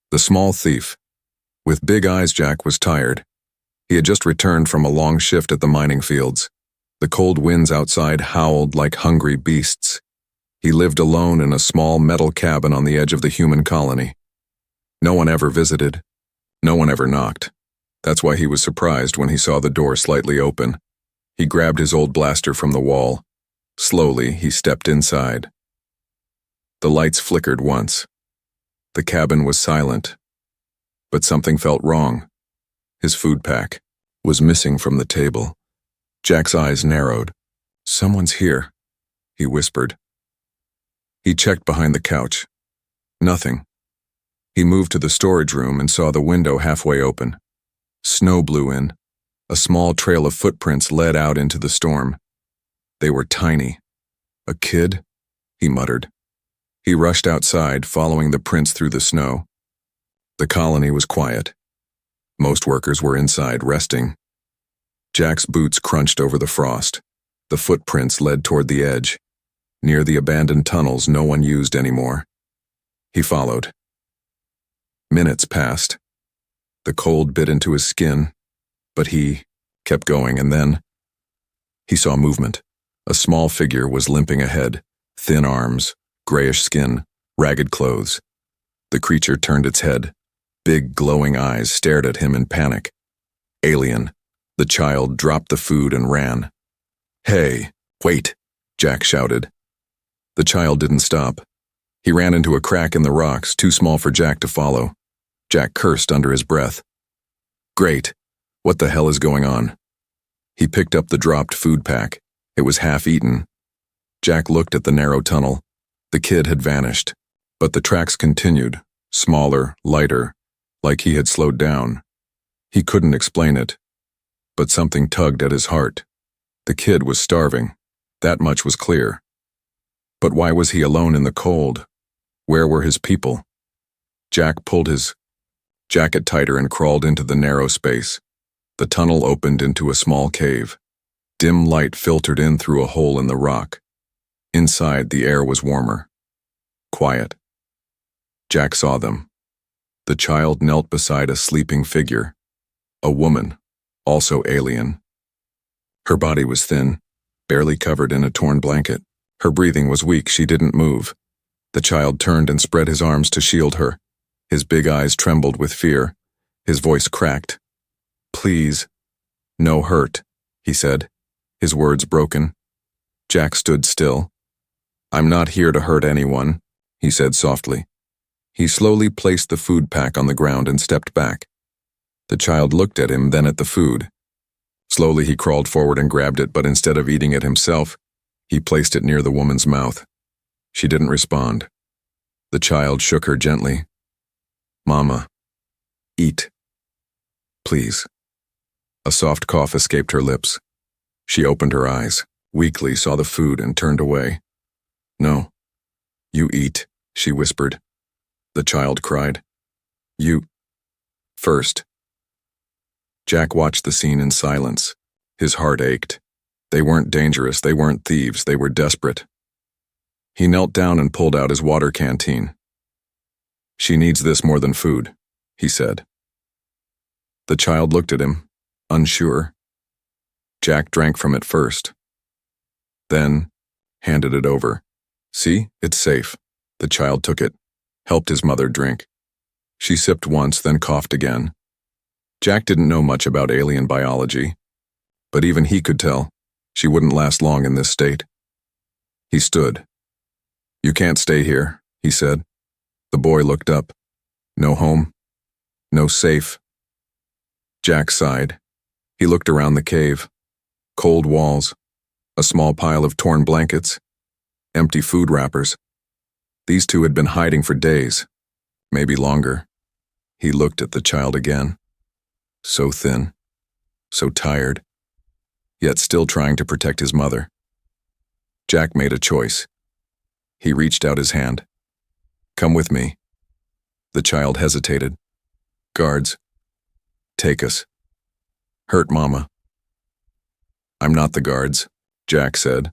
The small thief. With big eyes, Jack was tired. He had just returned from a long shift at the mining fields. The cold winds outside howled like hungry beasts. He lived alone in a small metal cabin on the edge of the human colony. No one ever visited. No one ever knocked. That's why he was surprised when he saw the door slightly open. He grabbed his old blaster from the wall. Slowly, he stepped inside. The lights flickered once. The cabin was silent. But something felt wrong. His food pack was missing from the table. Jack's eyes narrowed. "Someone's here," he whispered. He checked behind the couch. Nothing. He moved to the storage room and saw the window halfway open. Snow blew in. A small trail of footprints led out into the storm. They were tiny. "A kid?" he muttered. He rushed outside, following the prints through the snow. The colony was quiet. Most workers were inside, resting. Jack's boots crunched over the frost. The footprints led toward the edge, near the abandoned tunnels no one used anymore. He followed. Minutes passed. The cold bit into his skin, but he kept going, and then he saw movement. A small figure was limping ahead, thin arms, grayish skin, ragged clothes. The creature turned its head. Big, glowing eyes stared at him in panic. Alien. The child dropped the food and ran. "Hey, wait," Jack shouted. The child didn't stop. He ran into a crack in the rocks, too small for Jack to follow. Jack cursed under his breath. "Great. What the hell is going on?" He picked up the dropped food pack. It was half-eaten. Jack looked at the narrow tunnel. The kid had vanished, but the tracks continued, smaller, lighter, like he had slowed down. He couldn't explain it, but something tugged at his heart. The kid was starving. That much was clear. But why was he alone in the cold? Where were his people? Jack pulled his jacket tighter and crawled into the narrow space. The tunnel opened into a small cave. Dim light filtered in through a hole in the rock. Inside, the air was warmer. Quiet. Jack saw them. The child knelt beside a sleeping figure. A woman, also alien. Her body was thin, barely covered in a torn blanket. Her breathing was weak, she didn't move. The child turned and spread his arms to shield her. His big eyes trembled with fear. His voice cracked. "Please, no hurt," he said, his words broken. Jack stood still. "I'm not here to hurt anyone," he said softly. He slowly placed the food pack on the ground and stepped back. The child looked at him, then at the food. Slowly he crawled forward and grabbed it, but instead of eating it himself, he placed it near the woman's mouth. She didn't respond. The child shook her gently. "Mama, eat. Please." A soft cough escaped her lips. She opened her eyes, weakly saw the food and turned away. "No. You eat," she whispered. The child cried. "You first." Jack watched the scene in silence. His heart ached. They weren't dangerous, they weren't thieves, they were desperate. He knelt down and pulled out his water canteen. "She needs this more than food," he said. The child looked at him, unsure. Jack drank from it first. Then handed it over. "See, it's safe." The child took it, helped his mother drink. She sipped once, then coughed again. Jack didn't know much about alien biology, but even he could tell she wouldn't last long in this state. He stood. "You can't stay here," he said. The boy looked up. "No home? No safe?" Jack sighed. He looked around the cave. Cold walls, a small pile of torn blankets, empty food wrappers. These two had been hiding for days, maybe longer. He looked at the child again. So thin, so tired, yet still trying to protect his mother. Jack made a choice. He reached out his hand. "Come with me." The child hesitated. "Guards, take us. Hurt Mama." "I'm not the guards," Jack said.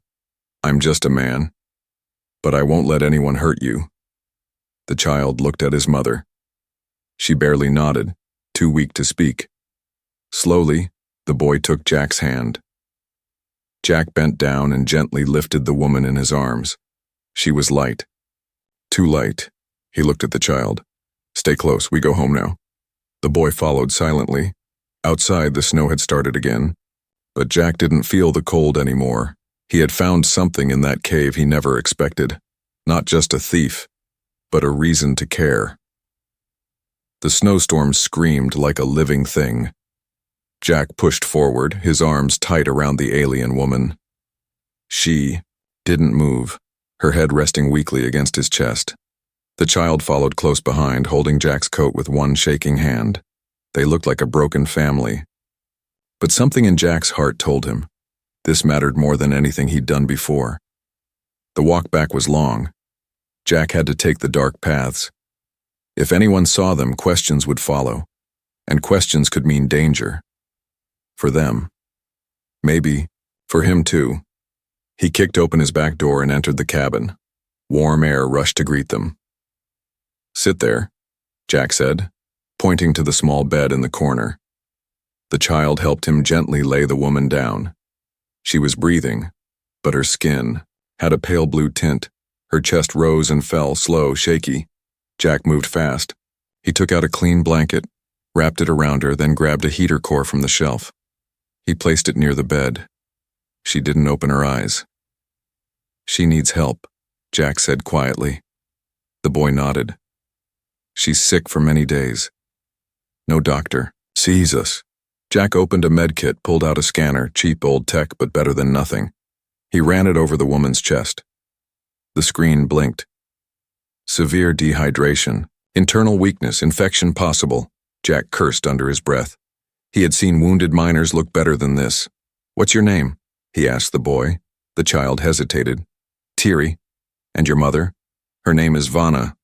"I'm just a man. But I won't let anyone hurt you." The child looked at his mother. She barely nodded, too weak to speak. Slowly, the boy took Jack's hand. Jack bent down and gently lifted the woman in his arms. She was light. Too light. He looked at the child. Stay close, we go home now. The boy followed silently. Outside, the snow had started again. But Jack didn't feel the cold anymore. He had found something in that cave he never expected. Not just a thief, but a reason to care. The snowstorm screamed like a living thing. Jack pushed forward, his arms tight around the alien woman. She didn't move, her head resting weakly against his chest. The child followed close behind, holding Jack's coat with one shaking hand. They looked like a broken family. But something in Jack's heart told him this mattered more than anything he'd done before. The walk back was long. Jack had to take the dark paths. If anyone saw them, questions would follow, and questions could mean danger. For them. Maybe for him too. He kicked open his back door and entered the cabin. Warm air rushed to greet them. Sit there, Jack said, pointing to the small bed in the corner. The child helped him gently lay the woman down. She was breathing, but her skin had a pale blue tint. Her chest rose and fell, slow, shaky. Jack moved fast. He took out a clean blanket, wrapped it around her, then grabbed a heater core from the shelf. He placed it near the bed. She didn't open her eyes. She needs help, Jack said quietly. The boy nodded. She's sick for many days. No doctor sees us. Jack opened a med kit, pulled out a scanner, cheap old tech but better than nothing. He ran it over the woman's chest. The screen blinked. Severe dehydration, internal weakness, infection possible, Jack cursed under his breath. He had seen wounded miners look better than this. What's your name? He asked the boy. The child hesitated. Thierry. And your mother? Her name is Vanna.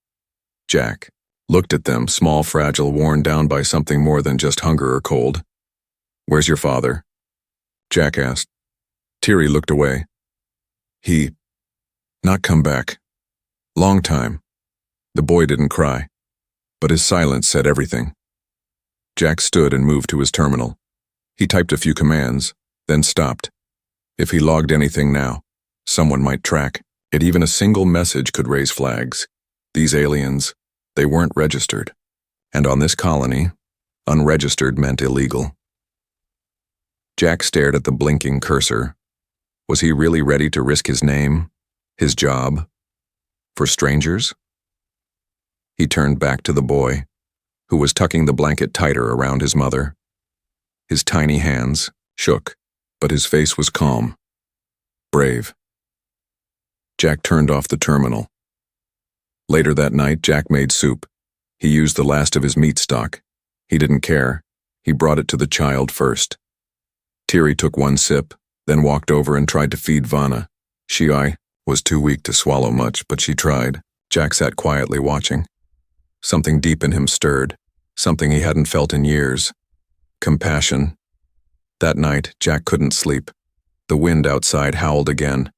Jack looked at them, small, fragile, worn down by something more than just hunger or cold. Where's your father? Jack asked. Thierry looked away. He not come back. Long time. The boy didn't cry, but his silence said everything. Jack stood and moved to his terminal. He typed a few commands, then stopped. If he logged anything now, someone might track it. Even a single message could raise flags. These aliens, they weren't registered. And on this colony, unregistered meant illegal. Jack stared at the blinking cursor. Was he really ready to risk his name, his job, for strangers? He turned back to the boy, who was tucking the blanket tighter around his mother. His tiny hands shook, but his face was calm, brave. Jack turned off the terminal. Later that night, Jack made soup. He used the last of his meat stock. He didn't care. He brought it to the child first. Thierry took one sip, then walked over and tried to feed Vanna. She was too weak to swallow much, but she tried. Jack sat quietly watching. Something deep in him stirred, something he hadn't felt in years. Compassion. That night, Jack couldn't sleep. The wind outside howled again,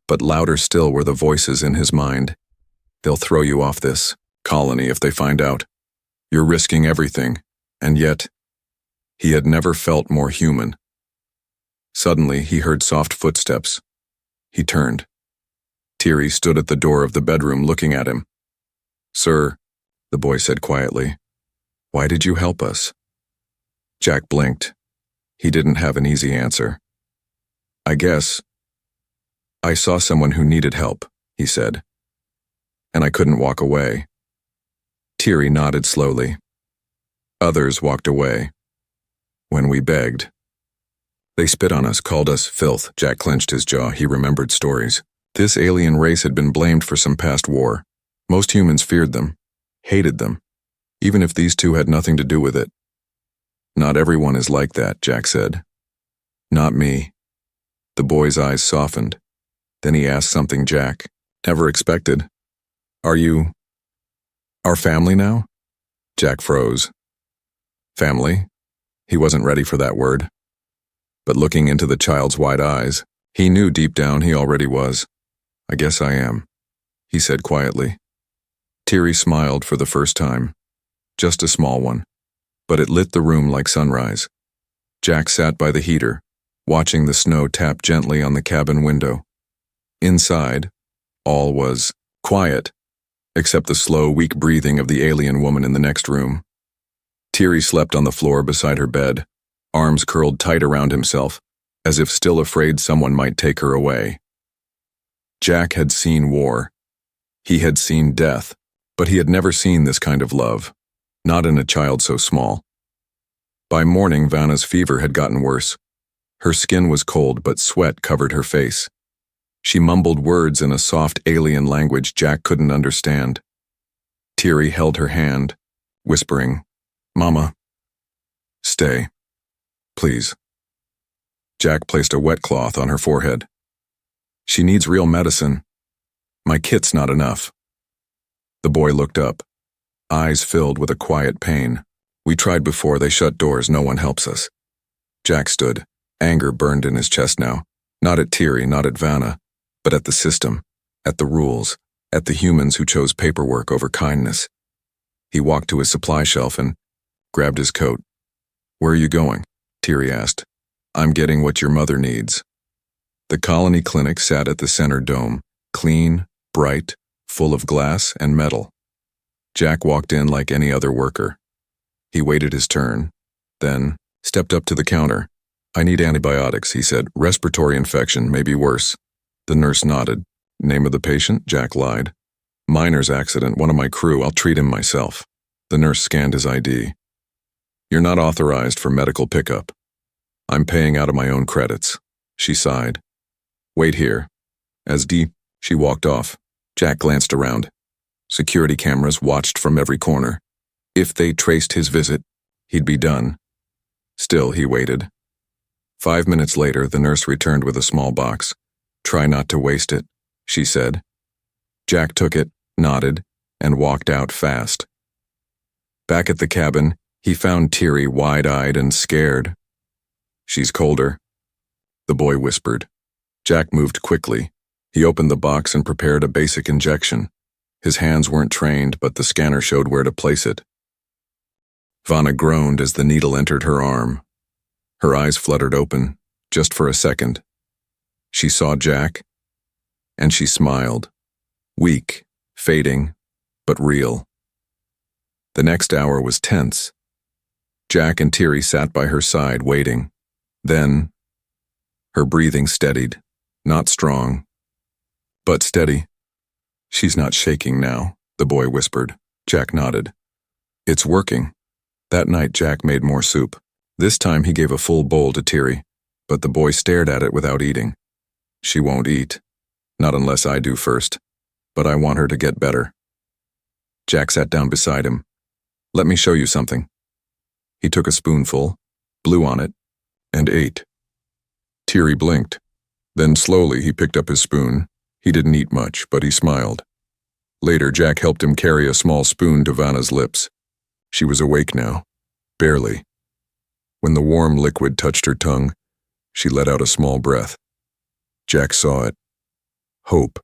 but louder still were the voices in his mind. They'll throw you off this colony if they find out. You're risking everything, and yet, he had never felt more human. Suddenly, he heard soft footsteps. He turned. Thierry stood at the door of the bedroom looking at him. Sir, the boy said quietly, why did you help us? Jack blinked. He didn't have an easy answer. I guess I saw someone who needed help, he said, and I couldn't walk away. Thierry nodded slowly. Others walked away. When we begged. They spit on us, called us filth. Jack clenched his jaw. He remembered stories. This alien race had been blamed for some past war. Most humans feared them, hated them, even if these two had nothing to do with it. Not everyone is like that, Jack said. Not me. The boy's eyes softened. Then he asked something Jack never expected. Are you our family now? Jack froze. Family? He wasn't ready for that word. But looking into the child's wide eyes, he knew deep down he already was. I guess I am, he said quietly. Thierry smiled for the first time. just a small one, but it lit the room like sunrise. Jack sat by the heater, watching the snow tap gently on the cabin window. Inside, all was quiet, except the slow, weak breathing of the alien woman in the next room. Thierry slept on the floor beside her bed, arms curled tight around himself, as if still afraid someone might take her away. Jack had seen war. He had seen death, but he had never seen this kind of love, not in a child so small. By morning, Vanna's fever had gotten worse. Her skin was cold, but sweat covered her face. She mumbled words in a soft alien language Jack couldn't understand. Thierry held her hand, whispering, "Mama, stay, please." Jack placed a wet cloth on her forehead. "She needs real medicine. My kit's not enough." The boy looked up, eyes filled with a quiet pain. "We tried before, they shut doors, no one helps us." Jack stood, anger burned in his chest now, not at Thierry, not at Vanna, but at the system, at the rules, at the humans who chose paperwork over kindness. He walked to his supply shelf and grabbed his coat. "Where are you going?" Thierry asked. "I'm getting what your mother needs." The colony clinic sat at the center dome, clean, bright, full of glass and metal. Jack walked in like any other worker. He waited his turn, then stepped up to the counter. "I need antibiotics," he said. "Respiratory infection, maybe worse." The nurse nodded. "Name of the patient?" Jack lied. "Miner's accident, one of my crew, I'll treat him myself." The nurse scanned his ID. "You're not authorized for medical pickup. I'm paying out of my own credits." She sighed. "Wait here." She walked off. Jack glanced around. Security cameras watched from every corner. If they traced his visit, he'd be done. Still, he waited. 5 minutes later, the nurse returned with a small box. "Try not to waste it," she said. Jack took it, nodded, and walked out fast. Back at the cabin, he found Thierry wide-eyed and scared. "She's colder," the boy whispered. Jack moved quickly. He opened the box and prepared a basic injection. His hands weren't trained, but the scanner showed where to place it. Vanna groaned as the needle entered her arm. Her eyes fluttered open, just for a second. She saw Jack, and she smiled. Weak, fading, but real. The next hour was tense. Jack and Thierry sat by her side, waiting. Then, her breathing steadied, not strong, but steady. "She's not shaking now," the boy whispered. Jack nodded. "It's working." That night, Jack made more soup. This time he gave a full bowl to Thierry, but the boy stared at it without eating. "She won't eat. Not unless I do first. But I want her to get better." Jack sat down beside him. "Let me show you something." He took a spoonful, blew on it, and ate. Thierry blinked. Then slowly he picked up his spoon. He didn't eat much, but he smiled. Later, Jack helped him carry a small spoon to Vanna's lips. She was awake now, barely. When the warm liquid touched her tongue, she let out a small breath. Jack saw it. Hope.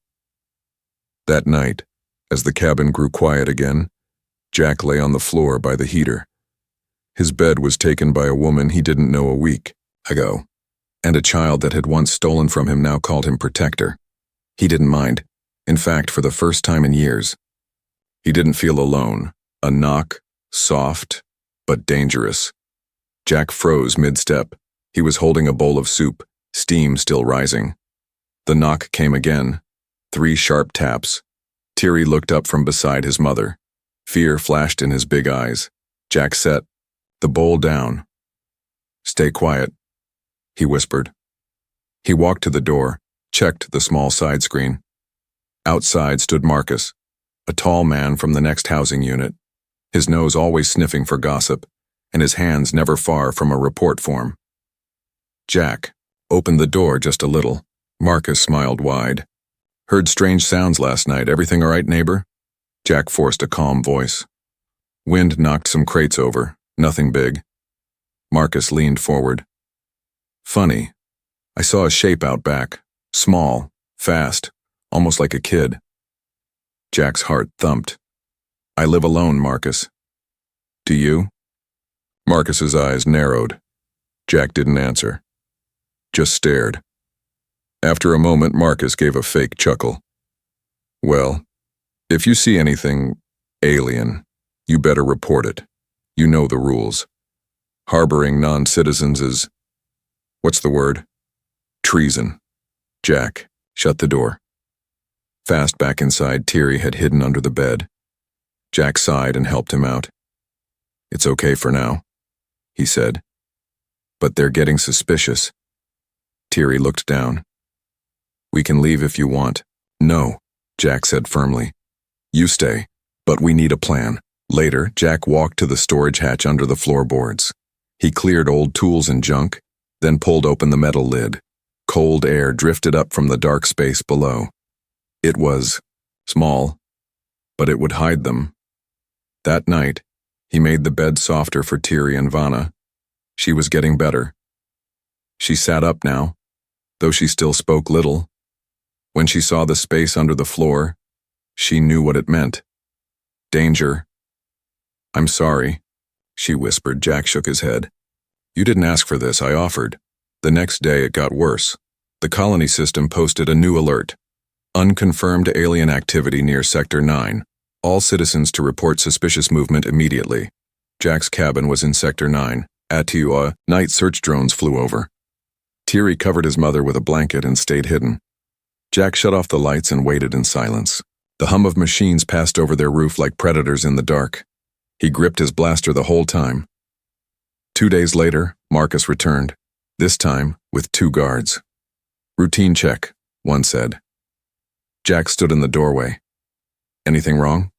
That night, as the cabin grew quiet again, Jack lay on the floor by the heater. His bed was taken by a woman he didn't know a week ago, and a child that had once stolen from him now called him protector. He didn't mind. In fact, for the first time in years. He didn't feel alone. A knock, soft, but dangerous. Jack froze mid-step. He was holding a bowl of soup, steam still rising. The knock came again. 3 sharp taps. Thierry looked up from beside his mother. Fear flashed in his big eyes. Jack set the bowl down. "Stay quiet," he whispered. He walked to the door, checked the small side screen. Outside stood Marcus, a tall man from the next housing unit, his nose always sniffing for gossip, and his hands never far from a report form. Jack opened the door just a little. Marcus smiled wide. "Heard strange sounds last night. Everything all right, neighbor?" Jack forced a calm voice. "Wind knocked some crates over. Nothing big." Marcus leaned forward. "Funny. I saw a shape out back. Small, fast, almost like a kid." Jack's heart thumped. "I live alone, Marcus." Do you? Marcus's eyes narrowed. Jack didn't answer. Just stared. After a moment, Marcus gave a fake chuckle. Well, if you see anything alien, you better report it. You know the rules. Harboring non-citizens is, what's the word? Treason. Jack, shut the door. Fast back inside, Thierry had hidden under the bed. Jack sighed and helped him out. It's okay for now, he said. But they're getting suspicious. Thierry looked down. We can leave if you want. No, Jack said firmly. You stay, but we need a plan. Later, Jack walked to the storage hatch under the floorboards. He cleared old tools and junk, then pulled open the metal lid. Cold air drifted up from the dark space below. It was small, but it would hide them. That night, he made the bed softer for Thierry and Vanna. She was getting better. She sat up now, though she still spoke little. When she saw the space under the floor, she knew what it meant. Danger. I'm sorry, she whispered. Jack shook his head. You didn't ask for this, I offered. The next day it got worse. The colony system posted a new alert. Unconfirmed alien activity near Sector 9. All citizens to report suspicious movement immediately. Jack's cabin was in Sector 9. At HFY, night search drones flew over. Thierry covered his mother with a blanket and stayed hidden. Jack shut off the lights and waited in silence. The hum of machines passed over their roof like predators in the dark. He gripped his blaster the whole time. 2 days later, Marcus returned, this time with 2 guards. Routine check, one said. Jack stood in the doorway. Anything wrong?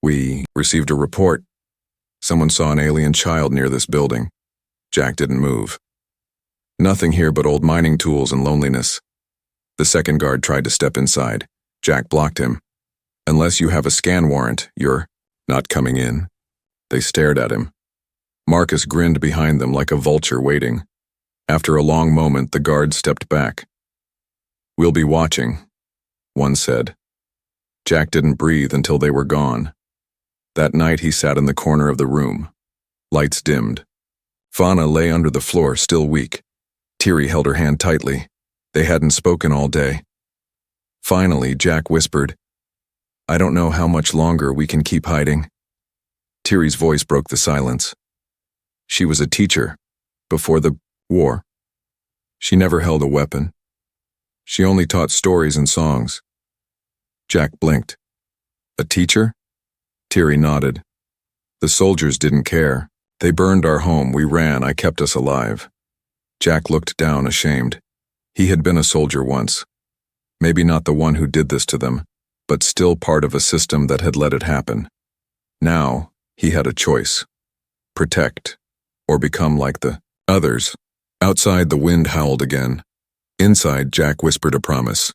We received a report. Someone saw an alien child near this building. Jack didn't move. Nothing here but old mining tools and loneliness. The second guard tried to step inside. Jack blocked him. Unless you have a scan warrant, you're not coming in. They stared at him. Marcus grinned behind them like a vulture waiting. After a long moment, the guard stepped back. We'll be watching, one said. Jack didn't breathe until they were gone. That night he sat in the corner of the room. Lights dimmed. Vanna lay under the floor, still weak. Thierry held her hand tightly. They hadn't spoken all day. Finally, Jack whispered, I don't know how much longer we can keep hiding. Thierry's voice broke the silence. She was a teacher, before the war. She never held a weapon. She only taught stories and songs. Jack blinked. A teacher? Thierry nodded. The soldiers didn't care. They burned our home, we ran, I kept us alive. Jack looked down, ashamed. He had been a soldier once. Maybe not the one who did this to them, but still part of a system that had let it happen. Now, he had a choice. Protect, or become like the others. Outside, the wind howled again. Inside, Jack whispered a promise.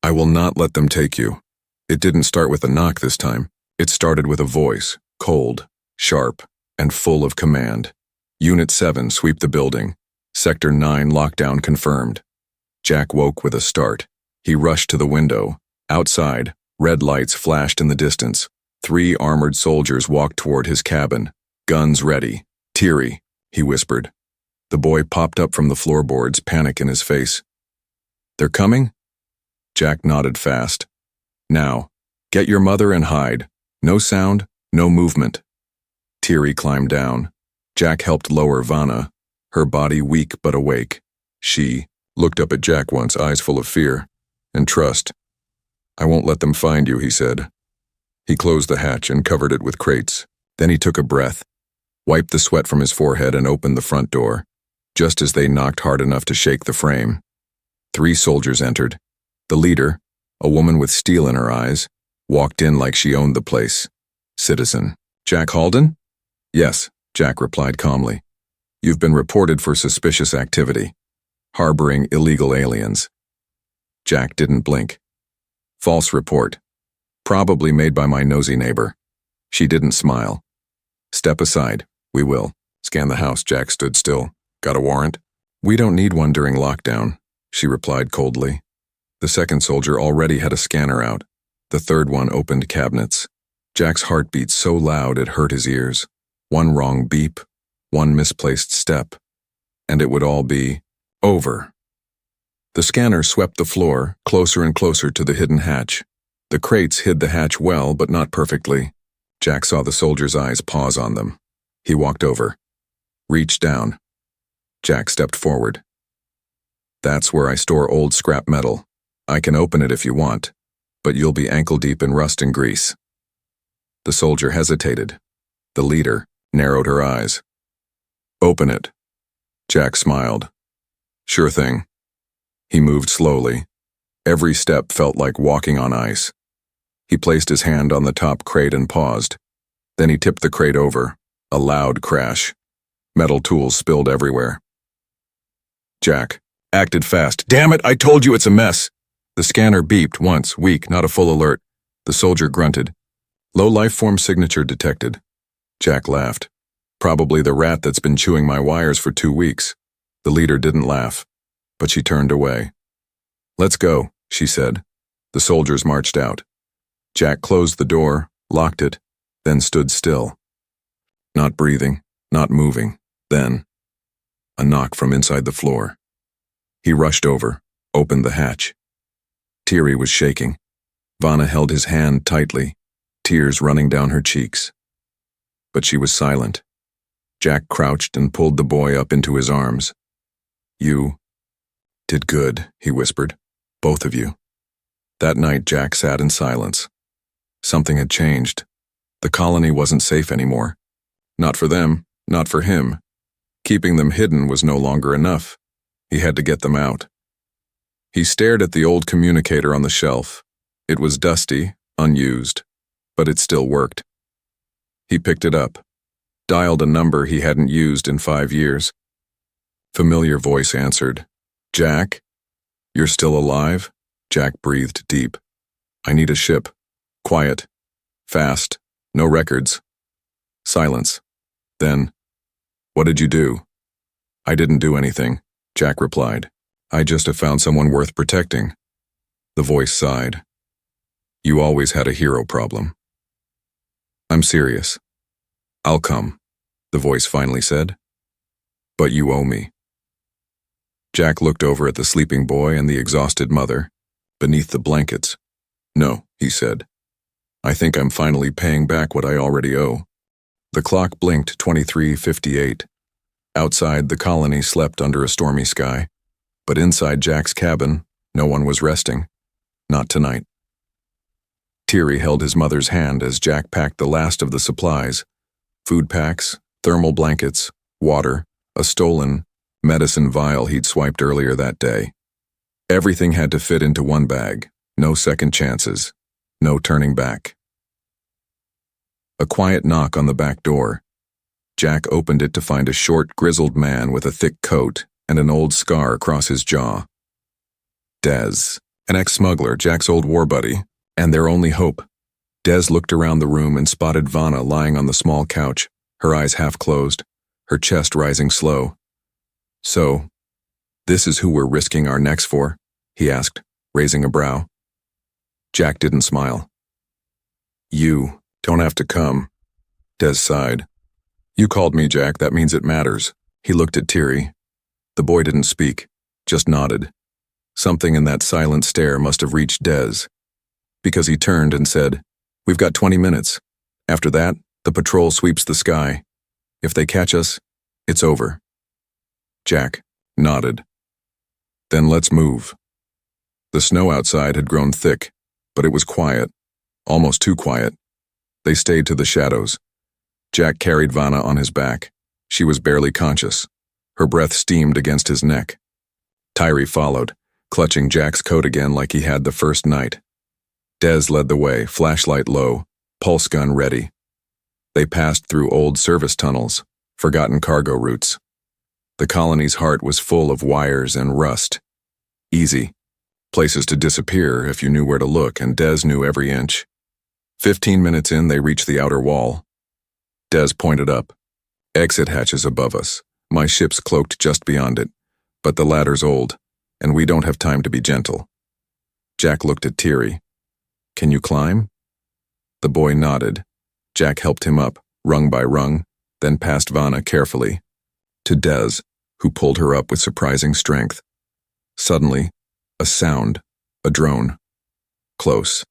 I will not let them take you. It didn't start with a knock this time. It started with a voice, cold, sharp, and full of command. Unit 7, sweep the building. Sector 9, lockdown confirmed. Jack woke with a start. He rushed to the window. Outside, red lights flashed in the distance. 3 armored soldiers walked toward his cabin. Guns ready. Thierry, he whispered. The boy popped up from the floorboards, panic in his face. They're coming? Jack nodded fast. Now, get your mother and hide. No sound, no movement. Thierry climbed down. Jack helped lower Vanna, her body weak but awake. She looked up at Jack once, eyes full of fear and trust. I won't let them find you, he said. He closed the hatch and covered it with crates. Then he took a breath, wiped the sweat from his forehead and opened the front door, just as they knocked hard enough to shake the frame. 3 soldiers entered. The leader, a woman with steel in her eyes, walked in like she owned the place. Citizen. Jack Halden? Yes, Jack replied calmly. You've been reported for suspicious activity, harboring illegal aliens. Jack didn't blink. False report. Probably made by my nosy neighbor. She didn't smile. Step aside. We will. Scan the house. Jack stood still. Got a warrant? We don't need one during lockdown, she replied coldly. The second soldier already had a scanner out. The third one opened cabinets. Jack's heart beat so loud it hurt his ears. One wrong beep, one misplaced step, and it would all be over. The scanner swept the floor, closer and closer to the hidden hatch. The crates hid the hatch well, but not perfectly. Jack saw the soldier's eyes pause on them. He walked over, reached down. Jack stepped forward. That's where I store old scrap metal. I can open it if you want, but you'll be ankle-deep in rust and grease. The soldier hesitated. The leader narrowed her eyes. Open it. Jack smiled. Sure thing. He moved slowly. Every step felt like walking on ice. He placed his hand on the top crate and paused. Then he tipped the crate over. A loud crash. Metal tools spilled everywhere. Jack acted fast. Damn it, I told you it's a mess. The scanner beeped once, weak, not a full alert. The soldier grunted. Low life form signature detected. Jack laughed. Probably the rat that's been chewing my wires for 2 weeks. The leader didn't laugh, but she turned away. Let's go, she said. The soldiers marched out. Jack closed the door, locked it, then stood still. Not breathing, not moving. Then, a knock from inside the floor. He rushed over, opened the hatch. Thierry was shaking. Vanna held his hand tightly, tears running down her cheeks. But she was silent. Jack crouched and pulled the boy up into his arms. You did good, he whispered. Both of you. That night, Jack sat in silence. Something had changed. The colony wasn't safe anymore. Not for them, not for him. Keeping them hidden was no longer enough. He had to get them out. He stared at the old communicator on the shelf. It was dusty, unused, but it still worked. He picked it up, dialed a number he hadn't used in 5 years. Familiar voice answered. Jack? You're still alive? Jack breathed deep. I need a ship. Quiet. Fast. No records. Silence. Then, what did you do? I didn't do anything, Jack replied. I just have found someone worth protecting. The voice sighed. You always had a hero problem. I'm serious. I'll come, the voice finally said. But you owe me. Jack looked over at the sleeping boy and the exhausted mother, beneath the blankets. No, he said. I think I'm finally paying back what I already owe. The clock blinked 23:58. Outside, the colony slept under a stormy sky. But inside Jack's cabin, no one was resting. Not tonight. Thierry held his mother's hand as Jack packed the last of the supplies. Food packs, thermal blankets, water, a stolen medicine vial he'd swiped earlier that day. Everything had to fit into one bag. No second chances. No turning back. A quiet knock on the back door. Jack opened it to find a short, grizzled man with a thick coat and an old scar across his jaw. Des, an ex-smuggler, Jack's old war buddy, and their only hope. Des looked around the room and spotted Vanna lying on the small couch, her eyes half closed, her chest rising slow. So, this is who we're risking our necks for? He asked, raising a brow. Jack didn't smile. You don't have to come. Des sighed. You called me, Jack, that means it matters. He looked at Thierry. The boy didn't speak, just nodded. Something in that silent stare must have reached Des, because he turned and said, We've got 20 minutes. After that, the patrol sweeps the sky. If they catch us, it's over. Jack nodded. Then let's move. The snow outside had grown thick, but it was quiet, almost too quiet. They stayed to the shadows. Jack carried Vanna on his back. She was barely conscious. Her breath steamed against his neck. Thierry followed, clutching Jack's coat again like he had the first night. Des led the way, flashlight low, pulse gun ready. They passed through old service tunnels, forgotten cargo routes. The colony's heart was full of wires and rust. Easy. Places to disappear if you knew where to look, and Des knew every inch. 15 minutes in, they reached the outer wall. Des pointed up. Exit hatches above us. My ship's cloaked just beyond it, but the ladder's old, and we don't have time to be gentle. Jack looked at Thierry. Can you climb? The boy nodded. Jack helped him up, rung by rung, then past Vanna carefully, to Des, who pulled her up with surprising strength. Suddenly, a sound, a drone. Close.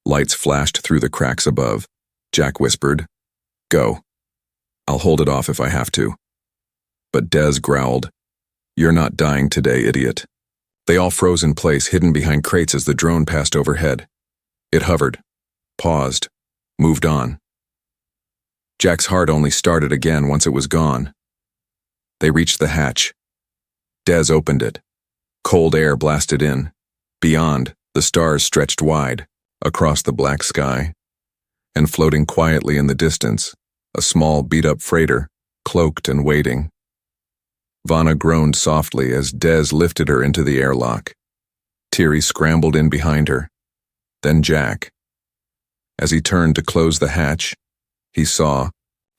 Lights flashed through the cracks above. Jack whispered, "Go. I'll hold it off if I have to." But Des growled, "You're not dying today, idiot." They all froze in place, hidden behind crates as the drone passed overhead. It hovered, paused, moved on. Jack's heart only started again once it was gone. They reached the hatch. Des opened it. Cold air blasted in. Beyond, the stars stretched wide, across the black sky. And floating quietly in the distance, a small beat-up freighter, cloaked and waiting. Vanna groaned softly as Des lifted her into the airlock. Thierry scrambled in behind her. Then Jack. As he turned to close the hatch, he saw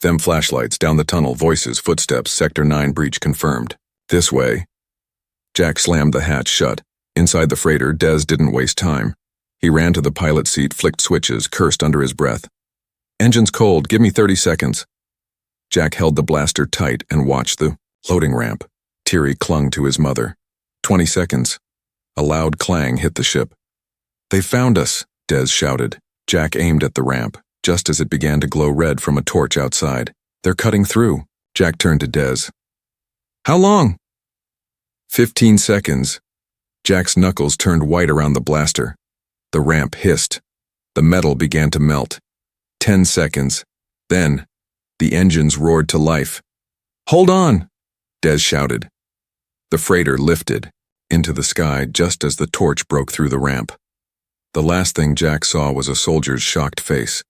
them flashlights down the tunnel, voices, footsteps, Sector 9 breach confirmed. This way. Jack slammed the hatch shut. Inside the freighter, Des didn't waste time. He ran to the pilot seat, flicked switches, cursed under his breath. "Engine's cold, give me 30 seconds. Jack held the blaster tight and watched the loading ramp. Thierry clung to his mother. 20 seconds. A loud clang hit the ship. "They found us," Des shouted. Jack aimed at the ramp, just as it began to glow red from a torch outside. "They're cutting through." Jack turned to Des. "How long?" 15 seconds. Jack's knuckles turned white around the blaster. The ramp hissed. The metal began to melt. 10 seconds. Then, the engines roared to life. "Hold on!" Des shouted. The freighter lifted into the sky just as the torch broke through the ramp. The last thing Jack saw was a soldier's shocked face,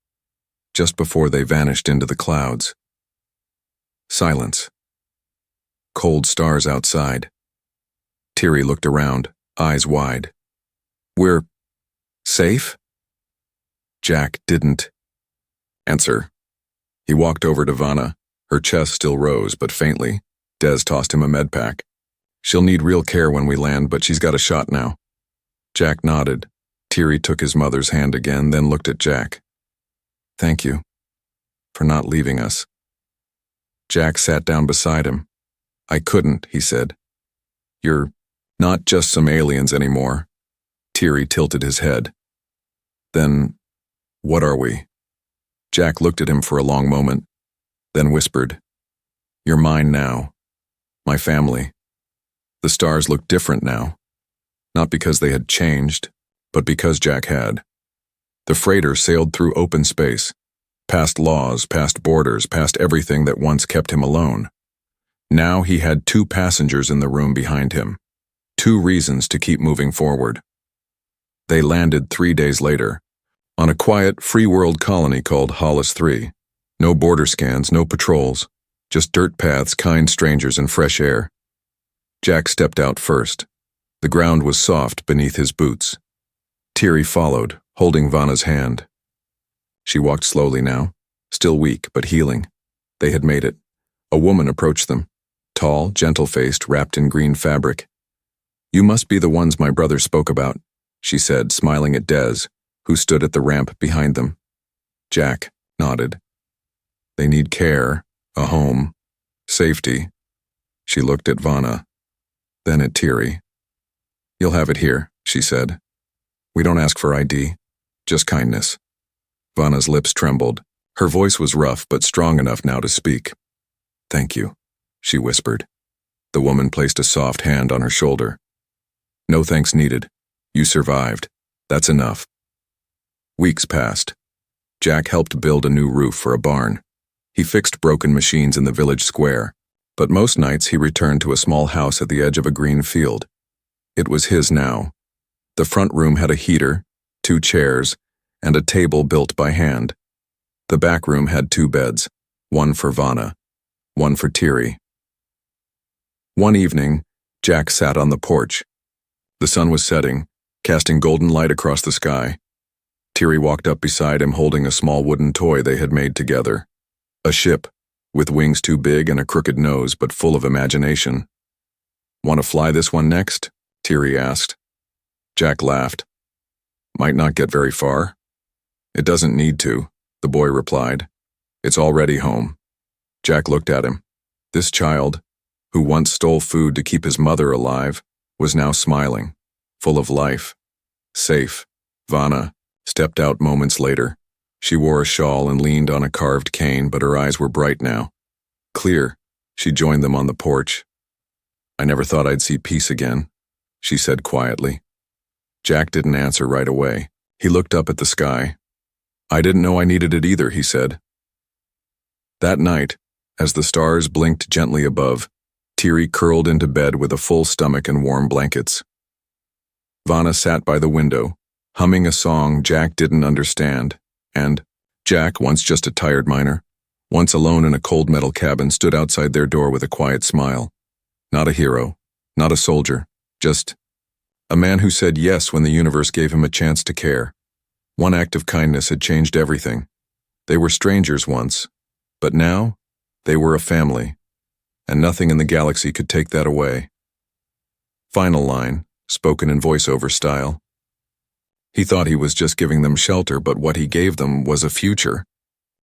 just before they vanished into the clouds. Silence. Cold stars outside. Thierry looked around, eyes wide. "We're safe?" Jack didn't answer. He walked over to Vanna. Her chest still rose, but faintly. Des tossed him a med pack. "She'll need real care when we land, but she's got a shot now." Jack nodded. Thierry took his mother's hand again, then looked at Jack. "Thank you for not leaving us." Jack sat down beside him. "I couldn't," he said. "You're not just some aliens anymore." Thierry tilted his head. "Then, what are we?" Jack looked at him for a long moment, then whispered, "You're mine now. My family." The stars looked different now, not because they had changed, but because Jack had. The freighter sailed through open space, past laws, past borders, past everything that once kept him alone. Now he had 2 passengers in the room behind him, 2 reasons to keep moving forward. They landed 3 days later, on a quiet, free-world colony called Hollis 3. No border scans, no patrols, just dirt paths, kind strangers, and fresh air. Jack stepped out first. The ground was soft beneath his boots. Thierry followed, holding Vanna's hand. She walked slowly now, still weak but healing. They had made it. A woman approached them, tall, gentle-faced, wrapped in green fabric. "You must be the ones my brother spoke about," she said, smiling at Des, who stood at the ramp behind them. Jack nodded. "They need care, a home, safety." She looked at Vanna, then at Thierry. "You'll have it here," she said. "We don't ask for ID, just kindness." Vanna's lips trembled. Her voice was rough but strong enough now to speak. "Thank you," she whispered. The woman placed a soft hand on her shoulder. "No thanks needed. You survived. That's enough." Weeks passed. Jack helped build a new roof for a barn. He fixed broken machines in the village square, but most nights he returned to a small house at the edge of a green field. It was his now. The front room had a heater, 2 chairs, and a table built by hand. The back room had 2 beds, one for Vanna, one for Thierry. One evening, Jack sat on the porch. The sun was setting, casting golden light across the sky. Thierry walked up beside him holding a small wooden toy they had made together. A ship, with wings too big and a crooked nose but full of imagination. "Want to fly this one next?" Thierry asked. Jack laughed. "Might not get very far." "It doesn't need to," the boy replied. "It's already home." Jack looked at him. This child, who once stole food to keep his mother alive, was now smiling, full of life. Safe. Vanna stepped out moments later. She wore a shawl and leaned on a carved cane, but her eyes were bright now. Clear. She joined them on the porch. "I never thought I'd see peace again," she said quietly. Jack didn't answer right away. He looked up at the sky. "I didn't know I needed it either," he said. That night, as the stars blinked gently above, Thierry curled into bed with a full stomach and warm blankets. Vanna sat by the window, humming a song Jack didn't understand, and Jack, once just a tired miner, once alone in a cold metal cabin, stood outside their door with a quiet smile. Not a hero, not a soldier, just a man who said yes when the universe gave him a chance to care. One act of kindness had changed everything. They were strangers once, but now they were a family, and nothing in the galaxy could take that away. Final line, spoken in voiceover style. He thought he was just giving them shelter, but what he gave them was a future.